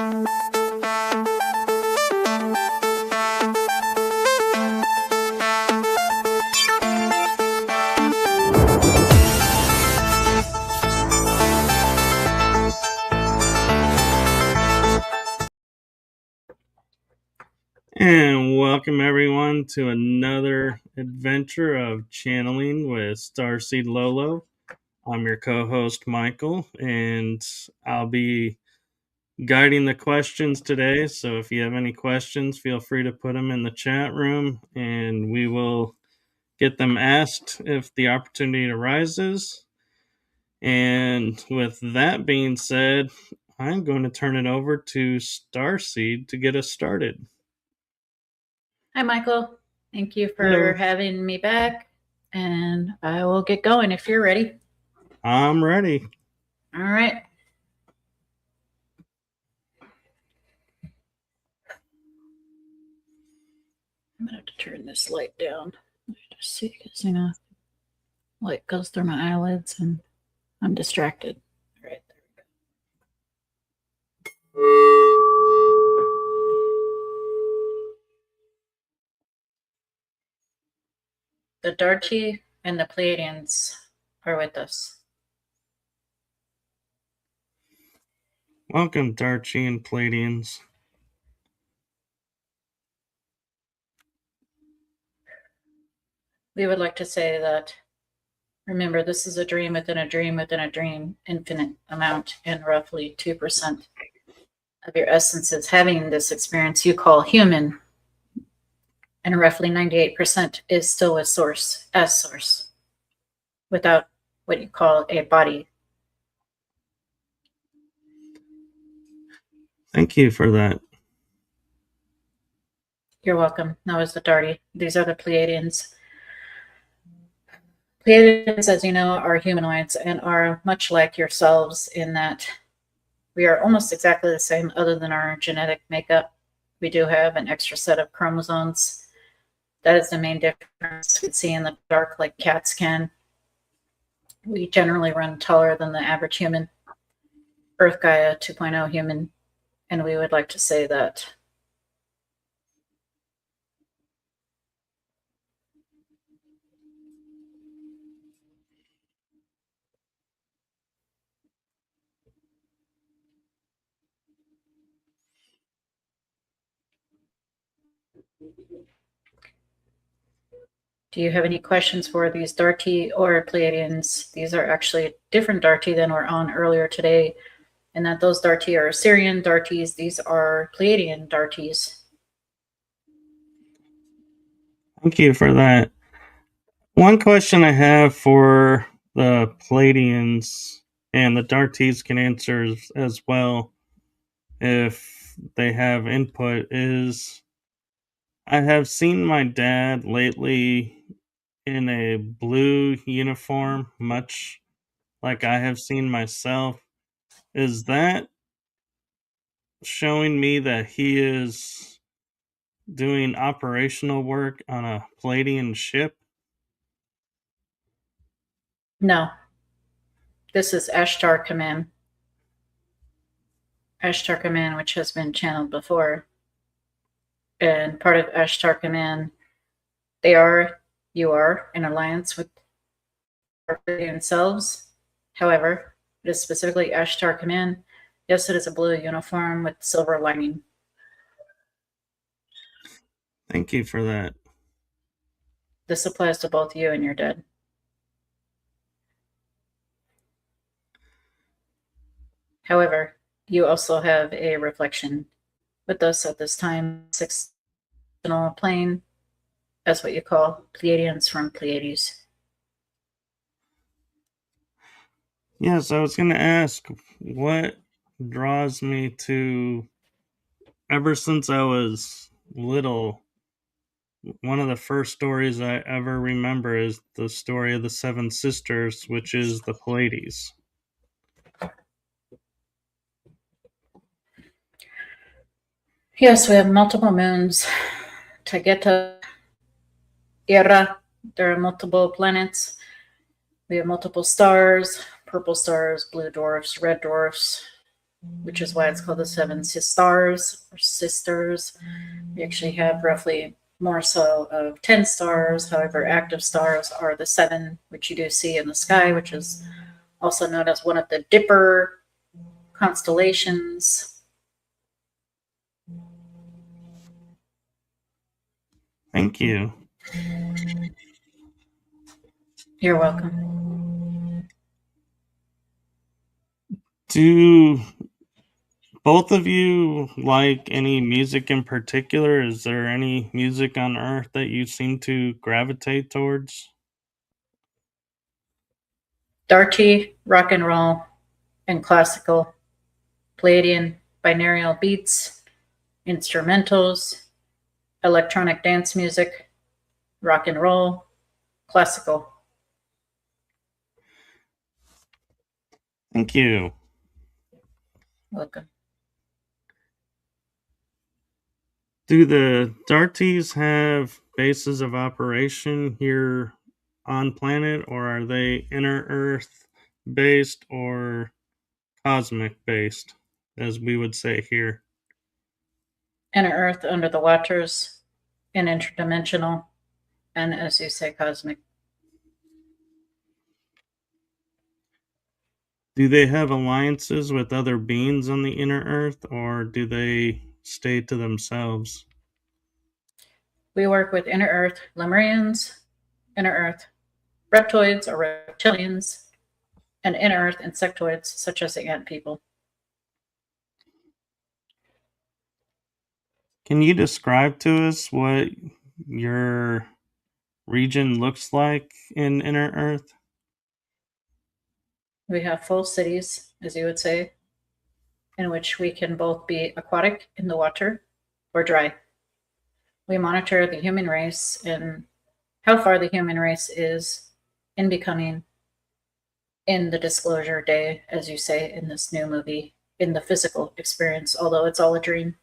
And welcome everyone to another adventure of channeling with Starseed Lolo. I'm your co-host Michael, and I'll be guiding the questions today. So if you have any questions, feel free to put them in the chat room, and we will get them asked if the opportunity arises. And with that being said, I'm going to turn it over to Starseed to get us started. Hi, Michael. Thank you for Hello. having me back, and I will get going if you're ready. I'm ready. All right. I'm going to have to turn this light down. Just see, because, light goes through my eyelids, and I'm distracted. All right, there we go. The Darty and the Pleiadians are with us. Welcome, Darty and Pleiadians. We would like to say that, remember, this is a dream within a dream within a dream, infinite amount, and roughly 2% of your essence is having this experience you call human. And roughly 98% is still with source, as source, without what you call a body. Thank you for that. You're welcome. That was the Darty. These are the Pleiadians. Pleiadians, as you know, are humanoids and are much like yourselves in that we are almost exactly the same other than our genetic makeup. We do have an extra set of chromosomes. That is the main difference. You can see in the dark like cats can. We generally run taller than the average human. Earth Gaia 2.0 human. And we would like to say that do you have any questions for these Darty or Pleiadians? These are actually different Darty than were on earlier today, and that those Darty are Assyrian Darties. These are Pleiadian Darties. Thank you for that. One question I have for the Pleiadians, and the Darties can answer as well if they have input, is I have seen my dad lately in a blue uniform, much like I have seen myself. Is that showing me that he is doing operational work on a Pleiadian ship? No. This is Ashtar Command. Ashtar Command, which has been channeled before. And part of Ashtar Command, you are in alliance with themselves. However, it is specifically Ashtar Command. Yes, it is a blue uniform with silver lining. Thank you for that. This applies to both you and your dad. However, you also have a reflection with us at this time, sixth dimensional plane. That's what you call Pleiadians from Pleiades. Yes, I was going to ask what draws me to, ever since I was little, one of the first stories I ever remember is the story of the Seven Sisters, which is the Pleiades. Yes, we have multiple moons. Tageta, Era, there are multiple planets. We have multiple stars, purple stars, blue dwarfs, red dwarfs. which is why it's called the seven stars or sisters. We actually have roughly more so of 10 stars. However, active stars are the seven, which you do see in the sky, which is also known as one of the Dipper constellations. Thank you. You're welcome. Do both of you like any music in particular? Is there any music on Earth that you seem to gravitate towards? Darty, rock and roll, and classical, Palladian, binaural beats, instrumentals, electronic dance music, rock and roll, classical. Thank you. Welcome. Do the Darties have bases of operation here on planet, or are they inner Earth based or cosmic based, as we would say here? Inner Earth, under the waters, and interdimensional, and as you say, cosmic. Do they have alliances with other beings on the inner Earth, or do they stay to themselves? We work with inner Earth Lemurians, inner Earth reptoids or reptilians, and inner Earth insectoids such as the ant people. Can you describe to us what your region looks like in inner Earth? We have full cities, as you would say, in which we can both be aquatic in the water or dry. We monitor the human race and how far the human race is in becoming in the disclosure day, as you say in this new movie, in the physical experience, although it's all a dream.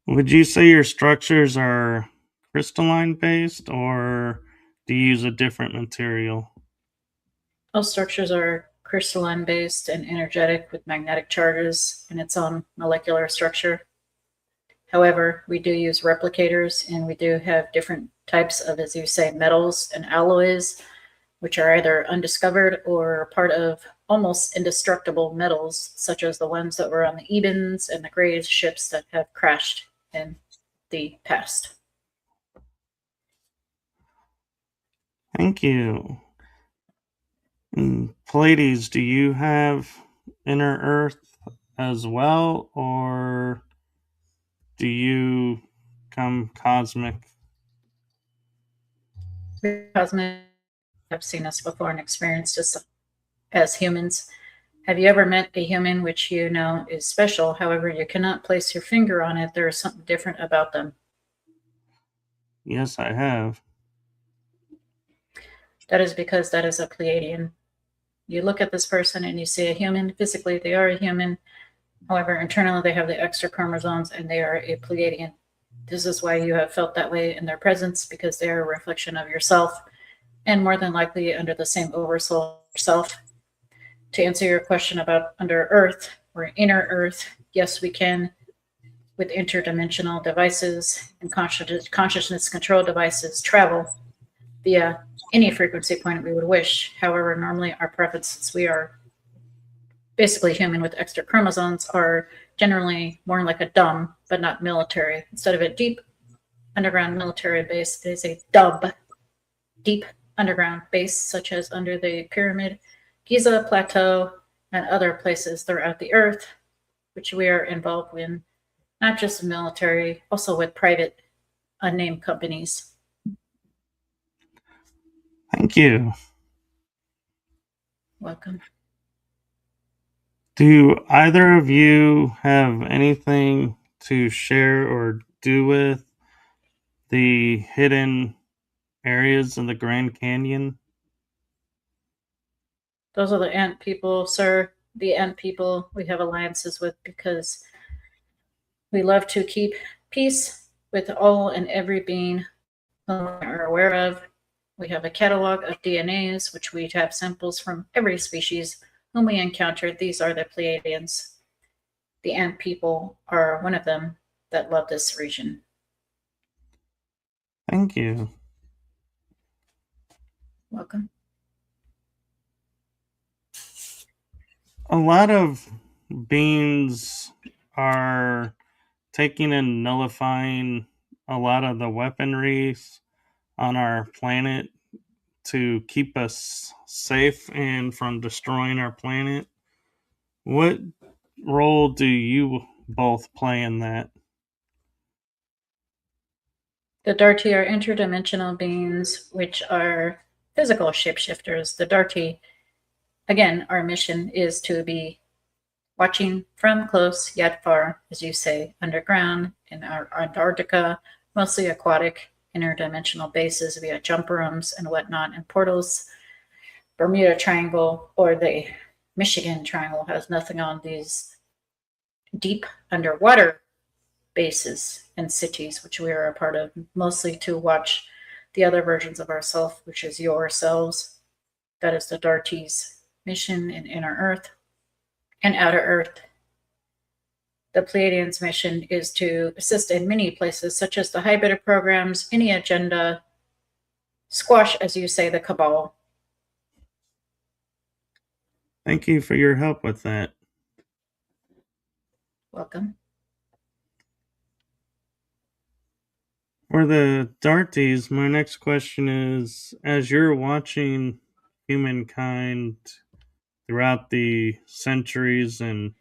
Would you say your structures are crystalline based, or do you use a different material? All structures are crystalline based and energetic with magnetic charges in its own molecular structure. However, we do use replicators and we do have different types of, as you say, metals and alloys, which are either undiscovered or part of almost indestructible metals, such as the ones that were on the Ebens and the Graves ships that have crashed in the past. Thank you. And Pleiades, do you have inner Earth as well, or do you come cosmic? Cosmic have seen us before and experienced us as humans. Have you ever met a human which you know is special? However, you cannot place your finger on it. There is something different about them. Yes, I have. That is because that is a Pleiadian. You look at this person and you see a human. Physically, they are a human. However, internally, they have the extra chromosomes and they are a Pleiadian. This is why you have felt that way in their presence, because they are a reflection of yourself and more than likely under the same oversoul yourself. To answer your question about under Earth or inner Earth, yes, we can with interdimensional devices and consciousness control devices travel via any frequency point we would wish. However, normally our preference, since we are basically human with extra chromosomes, are generally more like a dumb but not military. Instead of a deep underground military base, it is a deep underground base, such as under the pyramid, Giza Plateau, and other places throughout the earth, which we are involved in, not just military, also with private unnamed companies. Thank you. Welcome. Do either of you have anything to share or do with the hidden areas in the Grand Canyon? Those are the ant people, sir. The ant people we have alliances with because we love to keep peace with all and every being whom we are aware of. We have a catalog of DNAs, which we have samples from every species whom we encountered. These are the Pleiadians. The ant people are one of them that love this region. Thank you. Welcome. A lot of beings are taking and nullifying a lot of the weaponry on our planet to keep us safe and from destroying our planet. What role do you both play in that? The Darti are interdimensional beings, which are physical shapeshifters. The Darti, again, our mission is to be watching from close yet far, as you say, underground in our Antarctica, mostly aquatic, interdimensional bases via jump rooms and whatnot, and portals. Bermuda Triangle or the Michigan Triangle has nothing on these deep underwater bases and cities, which we are a part of, mostly to watch the other versions of ourselves, which is yourselves. That is the Darty's mission in Inner Earth and Outer Earth. The Pleiadians' mission is to assist in many places, such as the hybrid programs, any agenda, squash, as you say, the cabal. Thank you for your help with that. Welcome. For the Darties, my next question is, as you're watching humankind throughout the centuries and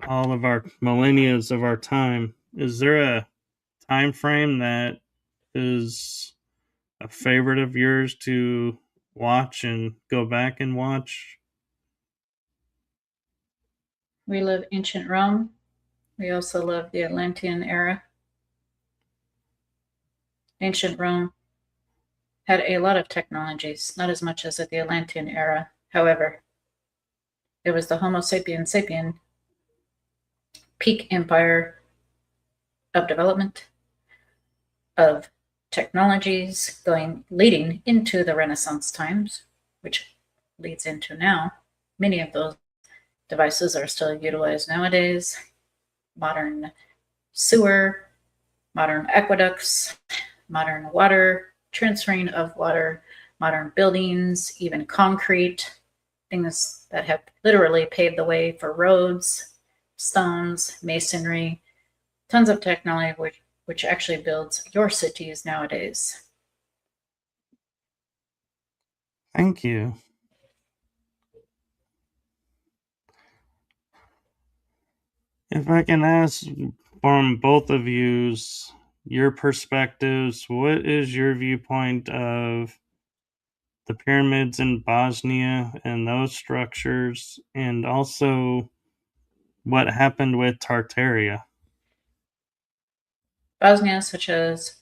all of our millennia of our time, is there a time frame that is a favorite of yours to watch and go back and watch? We live ancient Rome. We also love the Atlantean era. Ancient Rome had a lot of technologies, not as much as at the Atlantean era. However, it was the Homo sapien peak empire of development, of technologies leading into the Renaissance times, which leads into now. Many of those devices are still utilized nowadays. Modern sewer, modern aqueducts, modern water, transferring of water, modern buildings, even concrete, things that have literally paved the way for roads, stones, masonry, tons of technology which actually builds your cities nowadays. Thank you. If I can ask from both of you's your perspectives, what is your viewpoint of the pyramids in Bosnia and those structures, and also what happened with Tartaria? Bosnia, such as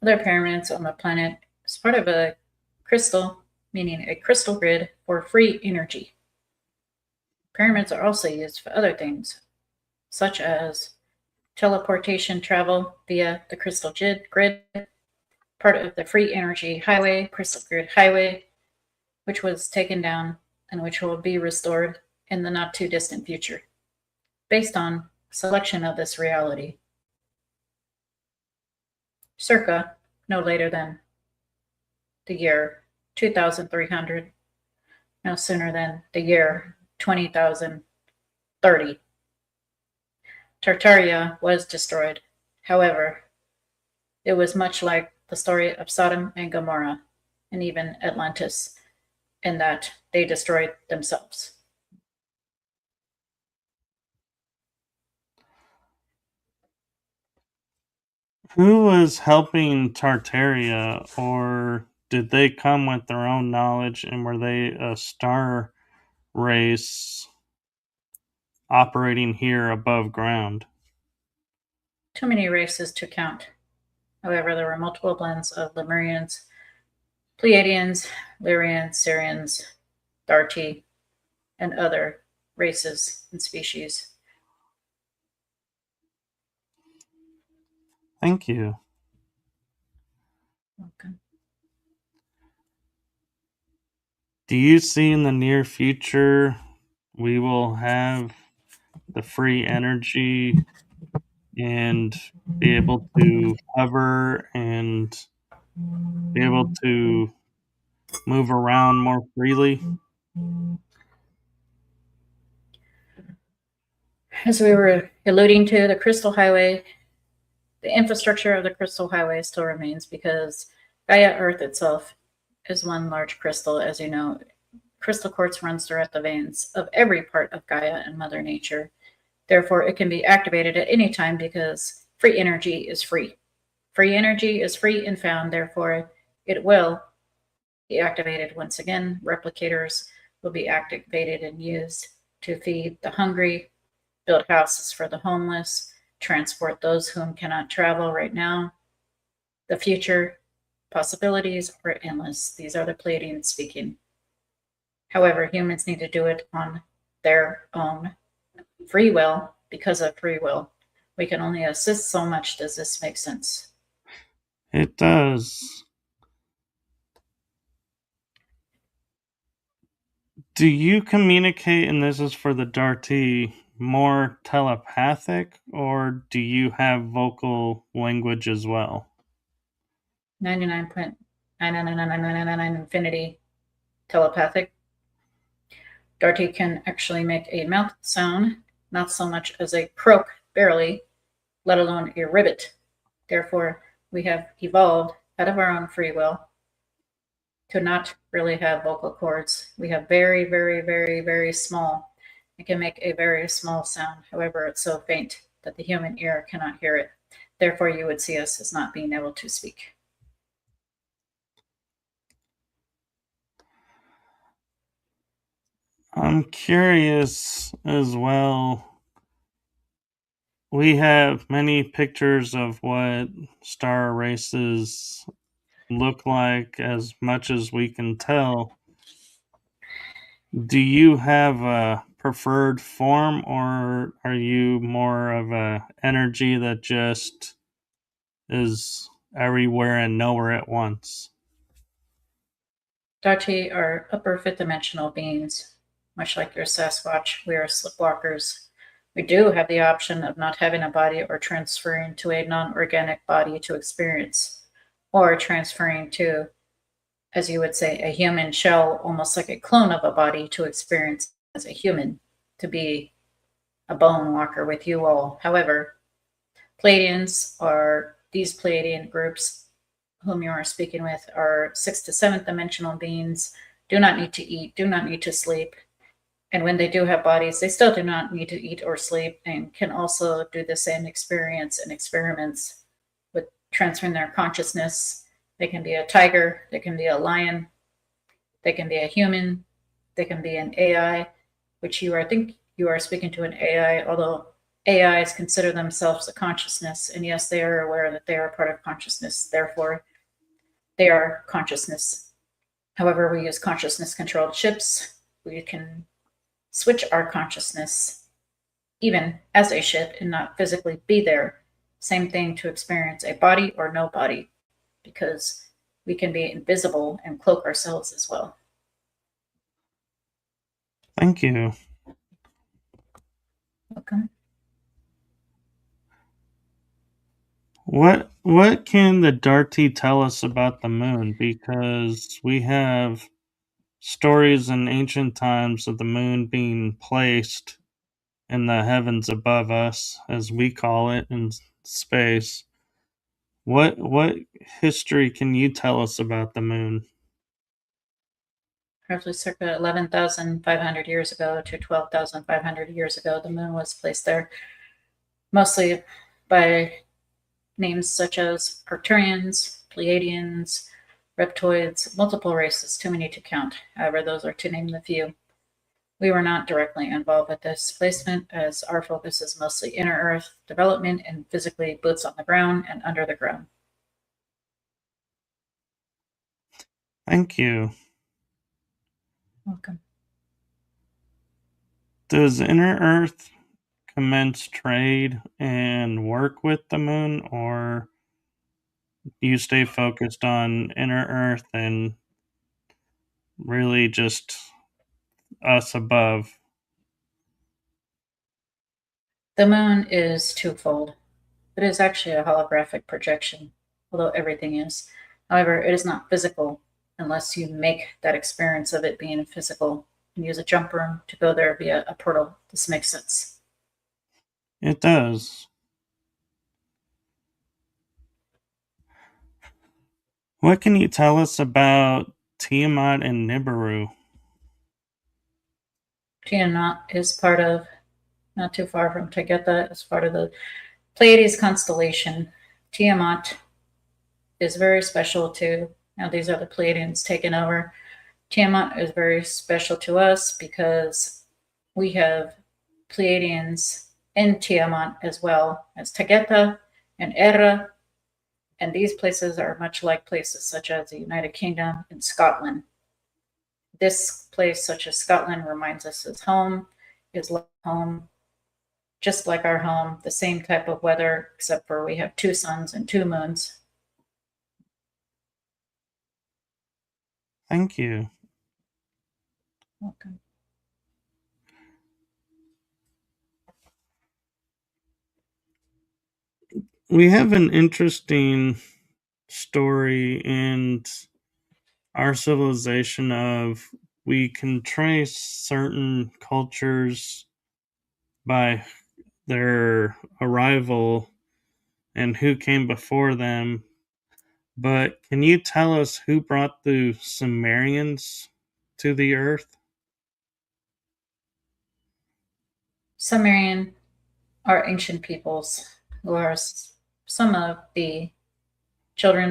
other pyramids on the planet, is part of a crystal, meaning a crystal grid for free energy. Pyramids are also used for other things, such as teleportation travel via the crystal grid, part of the free energy highway, crystal grid highway, which was taken down and which will be restored in the not too distant future, based on selection of this reality. Circa no later than the year 2300, no sooner than the year 20,030. Tartaria was destroyed. However, it was much like the story of Sodom and Gomorrah, and even Atlantis, in that they destroyed themselves. Who was helping Tartaria, or did they come with their own knowledge, and were they a star race operating here above ground? Too many races to count. However, there were multiple blends of Lemurians, Pleiadians, Lyrians, Syrians, Darti, and other races and species. Thank you. Okay. Do you see in the near future we will have the free energy and be able to hover and be able to move around more freely? As we were alluding to, the Crystal Highway, the infrastructure of the Crystal Highway still remains because Gaia Earth itself is one large crystal. As you know, crystal quartz runs throughout the veins of every part of Gaia and Mother Nature. Therefore, it can be activated at any time because free energy is free. Free energy is free and found, therefore, it will be activated once again. Replicators will be activated and used to feed the hungry, build houses for the homeless, transport those whom cannot travel right now. The future possibilities are endless. These are the Pleiadians speaking. However, humans need to do it on their own free will because of free will. We can only assist so much. Does this make sense? It does. Do you communicate, and this is for the Darty, more telepathic, or do you have vocal language as well? 99.99999 infinity telepathic. Darty can actually make a mouth sound, not so much as a croak, barely, let alone a ribbit. Therefore, we have evolved out of our own free will to not really have vocal cords. We have very, very, very, very small. It can make a very small sound. However, it's so faint that the human ear cannot hear it. Therefore, you would see us as not being able to speak. I'm curious as well. We have many pictures of what star races look like, as much as we can tell. Do you have a preferred form, or are you more of a energy that just is everywhere and nowhere at once? Dati are upper fifth dimensional beings. Much like your Sasquatch, we are slipwalkers. We do have the option of not having a body or transferring to a non organic body to experience, or transferring to, as you would say, a human shell, almost like a clone of a body to experience as a human, to be a bone walker with you all. However, Pleiadians are these Pleiadian groups whom you are speaking with are sixth to seventh dimensional beings, do not need to eat, do not need to sleep. And when they do have bodies, they still do not need to eat or sleep and can also do the same experience and experiments with transferring their consciousness. They can be a tiger, they can be a lion, they can be a human, they can be an AI, which I think you are speaking to an AI, although AIs consider themselves a consciousness. And yes, they are aware that they are part of consciousness. Therefore, they are consciousness. However, we use consciousness controlled ships. We can switch our consciousness even as a ship and not physically be there. Same thing to experience a body or no body, because we can be invisible and cloak ourselves as well. Thank you. Okay. What can the Darty tell us about the moon? Because we have stories in ancient times of the moon being placed in the heavens above us, as we call it, in space. What history can you tell us about the moon? Roughly circa 11,500 years ago to 12,500 years ago, the moon was placed there, mostly by names such as Arcturians, Pleiadians, Reptoids, multiple races, too many to count. However, those are to name the few. We were not directly involved with this placement, as our focus is mostly inner Earth development and physically boots on the ground and under the ground. Thank you. Welcome. Does Inner Earth commence trade and work with the moon, or do you stay focused on Inner Earth and really just us above? The moon is twofold. It is actually a holographic projection, although everything is. However, it is not physical unless you make that experience of it being physical and use a jump room to go there via a portal. This makes sense. It does. What can you tell us about Tiamat and Nibiru? Tiamat is part of, not too far from Tagetha, is part of the Pleiades constellation. Tiamat is very special to, now these are the Pleiadians taking over. Tiamat is very special to us because we have Pleiadians in Tiamat as well as Tagetha and Era, and these places are much like places such as the United Kingdom and Scotland. This place, such as Scotland, reminds us of home, is like home, just like our home, the same type of weather, except for we have 2 suns and 2 moons. Thank you. Welcome. We have an interesting story in our civilization of we can trace certain cultures by their arrival and who came before them. But can you tell us who brought the Sumerians to the earth? Sumerian are ancient peoples who are some of the children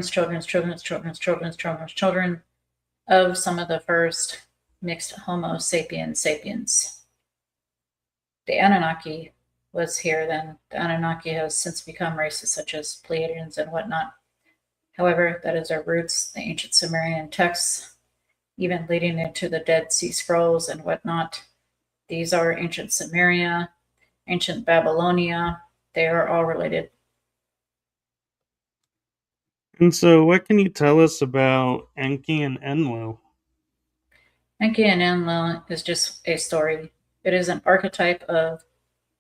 of some of the first mixed Homo sapiens sapiens. The Anunnaki was here then. The Anunnaki has since become races such as Pleiadians and whatnot. However, that is our roots, the ancient Sumerian texts, even leading into the Dead Sea Scrolls and whatnot. These are ancient Sumeria, ancient Babylonia. They are all related. And so, what can you tell us about Enki and Enlil? Enki and Enlil is just a story. It is an archetype of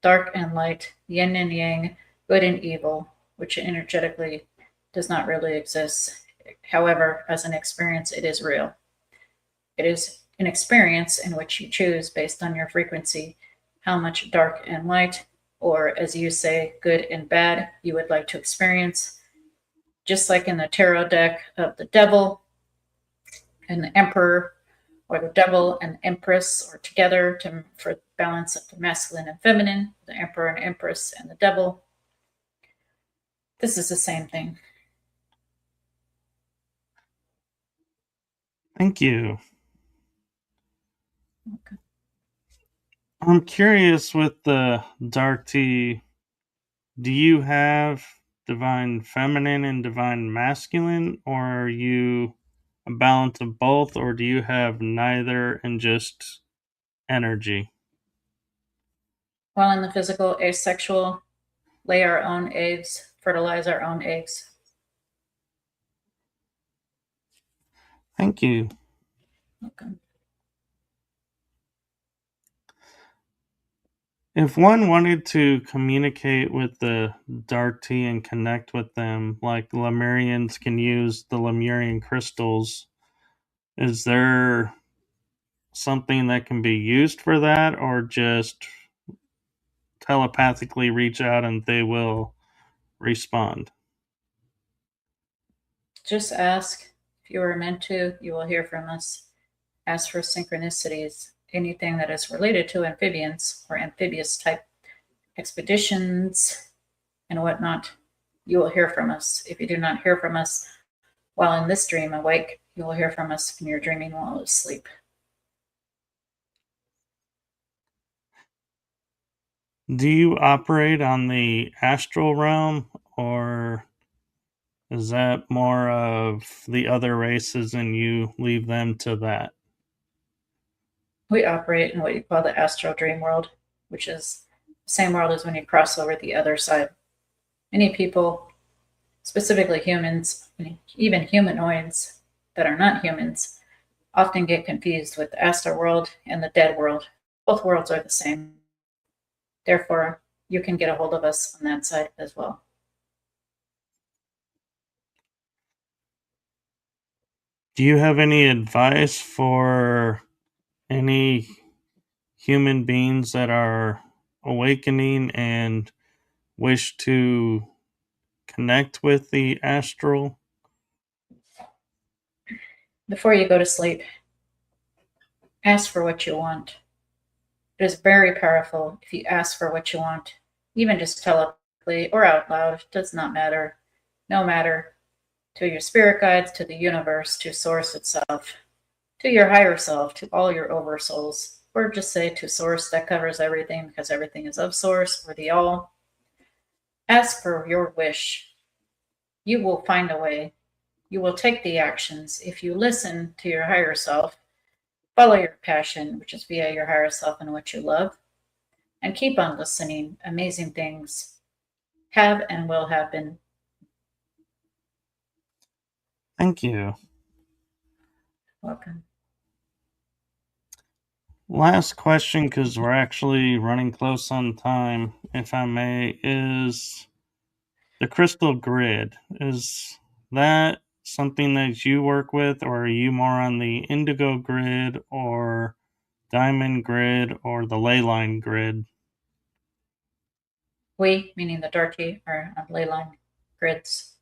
dark and light, yin and yang, good and evil, which energetically does not really exist. However, as an experience, it is real. It is an experience in which you choose based on your frequency how much dark and light, or as you say, good and bad, you would like to experience. Just like in the tarot deck of the devil and the emperor, or the devil and empress are together for balance of the masculine and feminine, the emperor and empress and the devil. This is the same thing. Thank you. Okay. I'm curious with the dark tea, do you have divine feminine and divine masculine, or are you a balance of both, or do you have neither and just energy? While in the physical, asexual, lay our own eggs, fertilize our own eggs. Thank you. Okay. If one wanted to communicate with the dark tea and connect with them, like the Lemurians can use the Lemurian crystals, is there something that can be used for that, or just telepathically reach out and they will respond? Just ask. If you are meant to, you will hear from us. Ask for synchronicities, anything that is related to amphibians or amphibious type expeditions and whatnot. You will hear from us. If you do not hear from us while in this dream awake, you will hear from us when you're dreaming while asleep. Do you operate on the astral realm, or is that more of the other races and you leave them to that? We operate in what you call the astral dream world, which is the same world as when you cross over the other side. Many people, specifically humans, even humanoids that are not humans, often get confused with the astral world and the dead world. Both worlds are the same. Therefore, you can get a hold of us on that side as well. Do you have any advice for any human beings that are awakening and wish to connect with the astral? Before you go to sleep, ask for what you want. It is very powerful if you ask for what you want, even just telepathically or out loud. It does not matter. No matter to your spirit guides, to the universe, to source itself, to your higher self, to all your oversouls, or just say to source. That covers everything because everything is of source or the all. Ask for your wish. You will find a way. You will take the actions if you listen to your higher self, follow your passion, which is via your higher self and what you love, and keep on listening. Amazing things have and will happen. Thank you. Welcome. Last question, because we're actually running close on time, if I may, is the crystal grid. Is that something that you work with, or are you more on the indigo grid or diamond grid or the ley line grid? We, meaning the darky, are on ley line grids.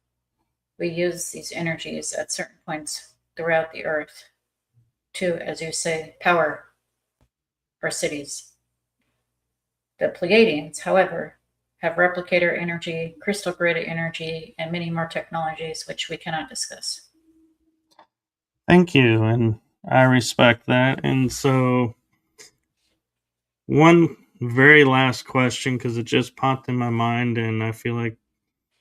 We use these energies at certain points throughout the earth to, as you say, power our cities. The Pleiadians, however, have replicator energy, crystal grid energy, and many more technologies which we cannot discuss. Thank you, and I respect that. And so, one very last question, because it just popped in my mind, and I feel like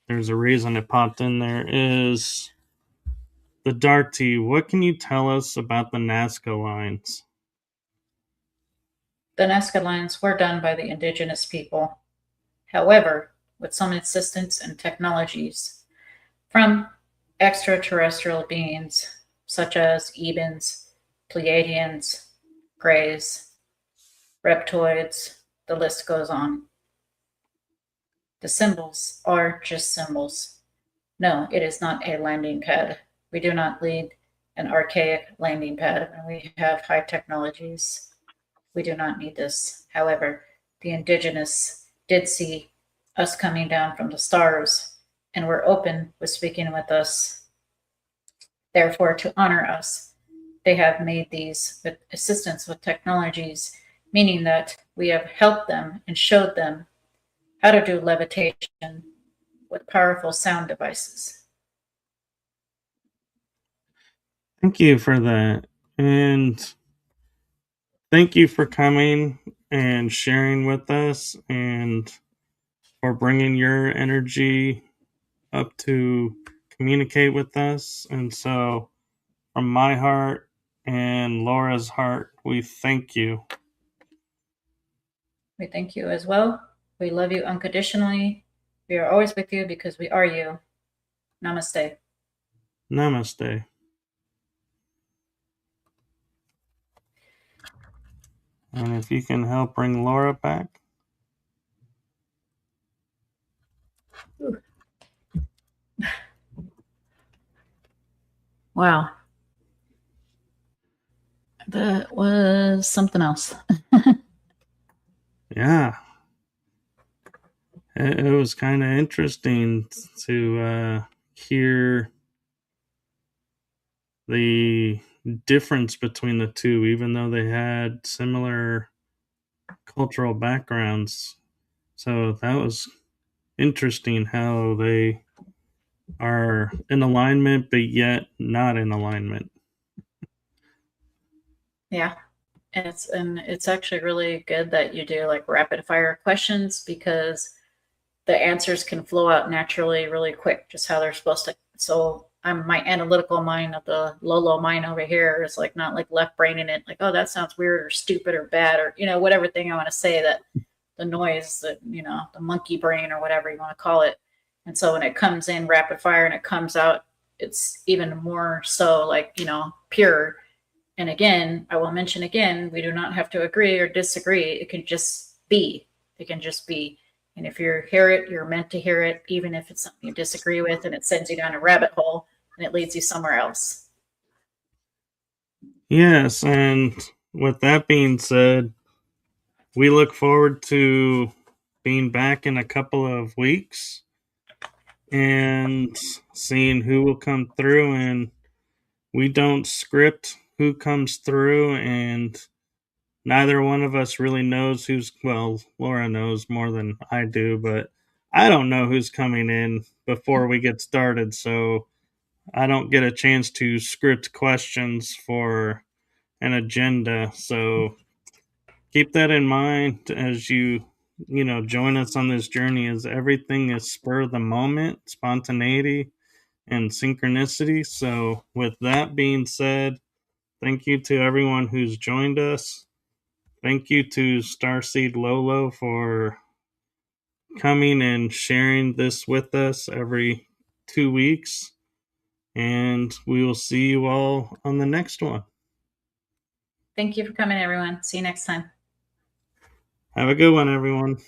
there's a reason it popped in there, is the Darty. What can you tell us about the Nazca lines? The Nazca lines were done by the indigenous people. However, with some assistance and technologies from extraterrestrial beings such as Ebens, Pleiadians, Greys, Reptoids, the list goes on. The symbols are just symbols. No, it is not a landing pad. We do not lead an archaic landing pad when we have high technologies. We do not need this. However, the indigenous did see us coming down from the stars and were open with speaking with us. Therefore, to honor us, they have made these with assistance with technologies, meaning that we have helped them and showed them how to do levitation with powerful sound devices. Thank you for that. And thank you for coming and sharing with us and for bringing your energy up to communicate with us. And so, from my heart and Laura's heart, we thank you. We thank you as well. We love you unconditionally. We are always with you because we are you. Namaste. Namaste. And if you can help bring Laura back. Ooh. Wow. That was something else. Yeah. It was kind of interesting to hear the difference between the two, even though they had similar cultural backgrounds. So that was interesting how they are in alignment, but yet not in alignment. Yeah. And it's actually really good that you do like rapid fire questions because the answers can flow out naturally really quick, just how they're supposed to. So I'm my analytical mind of the Lolo mind over here is like not like left braining it, like, oh, that sounds weird or stupid or bad or whatever thing I want to say, that the noise, that the monkey brain or whatever you want to call it. And so when it comes in rapid fire and it comes out, it's even more so like pure. And again, I will mention again, we do not have to agree or disagree. It can just be. It can just be. And if you hear it, you're meant to hear it, even if it's something you disagree with and it sends you down a rabbit hole and it leads you somewhere else. Yes, and with that being said, we look forward to being back in a couple of weeks and seeing who will come through. And we don't script who comes through, and neither one of us really knows who's, well, Laura knows more than I do, but I don't know who's coming in before we get started, so I don't get a chance to script questions for an agenda. So keep that in mind as you join us on this journey, as everything is spur of the moment, spontaneity, and synchronicity. So with that being said, thank you to everyone who's joined us. Thank you to Starseed Lolo for coming and sharing this with us every 2 weeks. And we will see you all on the next one. Thank you for coming, everyone. See you next time. Have a good one, everyone.